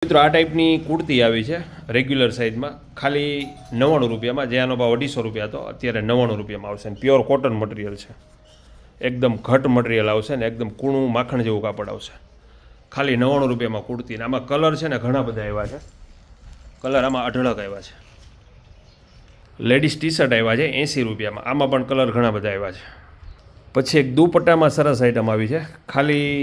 મિત્રો આ ટાઈપની કુર્તી આવી છે રેગ્યુલર સાઇઝમાં ખાલી 99 રૂપિયામાં, જે આનો ભાવ 250 રૂપિયા હતો, અત્યારે 99 રૂપિયામાં આવશે. પ્યોર કોટન મટીરિયલ છે, એકદમ ઘટ મટીરિયલ આવશે ને એકદમ કૂણું માખણ જેવું કાપડ આવશે. ખાલી 99 રૂપિયામાં કુર્તી. ને આમાં કલર છે ને ઘણા બધા આવ્યા છે. કલર આમાં અઢળક આવ્યા છે. લેડીઝ ટી શર્ટ આવ્યા છે 80 રૂપિયામાં, આમાં પણ કલર ઘણા બધા આવ્યા છે. પછી એક દુપટ્ટામાં સરસ આઈટમ આવી છે ખાલી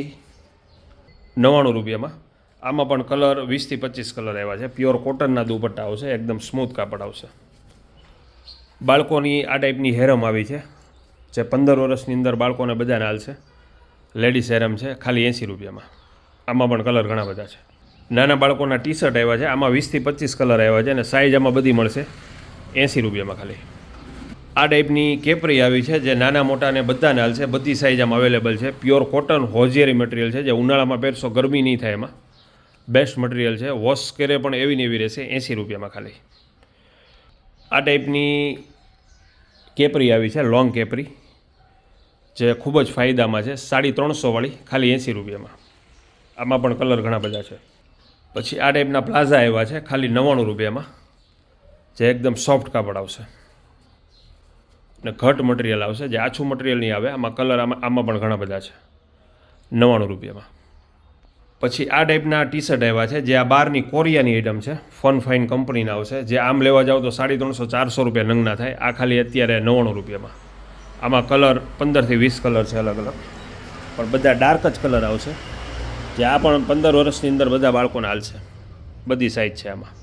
99 રૂપિયામાં. આમાં પણ કલર 20 થી 25 કલર આવ્યા છે. પ્યોર કોટનના દુપટ્ટા આવશે, એકદમ સ્મૂથ કાપડ આવશે. બાળકોની આ ટાઈપની હેરમ આવી છે, જે 15 વર્ષની અંદર બાળકોને બધાને હાલશે. લેડીઝ હેરમ છે ખાલી 80 રૂપિયામાં. આમાં પણ કલર ઘણા બધા છે. નાના બાળકોના ટી શર્ટ આવ્યા છે, આમાં 20 થી 25 કલર આવ્યા છે અને સાઇઝ આમાં બધી મળશે 80 રૂપિયામાં ખાલી. આ ટાઈપની કેપરી આવી છે, જે નાના મોટાને બધાને હાલશે. બધી સાઇઝ આમાં અવેલેબલ છે. પ્યોર કોટન હોજિયરી મટીરિયલ છે, જે ઉનાળામાં પહેરશો ગરમી નહીં થાય. એમાં બેસ્ટ મટીરિયલ છે. વોશ કરે પણ એવી ને એવી રહેશે 80 રૂપિયામાં ખાલી. આ ટાઈપની કેપરી આવી છે, લોંગ કેપરી, જે ખૂબ જ ફાયદામાં છે. 350 વાળી ખાલી 80 રૂપિયામાં. આમાં પણ કલર ઘણા બધા છે. પછી આ ટાઈપના પ્લાઝા આવ્યા છે ખાલી 99 રૂપિયામાં, જે એકદમ સોફ્ટ કાપડ આવશે ને ઘટ મટીરિયલ આવશે, જે આછું મટીરિયલ નહીં આવે. આમાં કલર આમાં પણ ઘણા બધા છે 99 રૂપિયામાં. પછી આ ટાઈપના ટી શર્ટ આવ્યા છે, જે આ બહારની કોરિયાની આઈટમ છે, ફન ફાઇન કંપનીના આવશે. જે આમ લેવા જાવ તો 350-400 રૂપિયા નંગના થાય. આ ખાલી અત્યારે 99 રૂપિયામાં. આમાં કલર 15 થી 20 કલર છે અલગ અલગ, પણ બધા ડાર્ક જ કલર આવશે. જે આ પણ 15 વર્ષની અંદર બધા બાળકોને હાલશે. બધી સાઇઝ છે આમાં.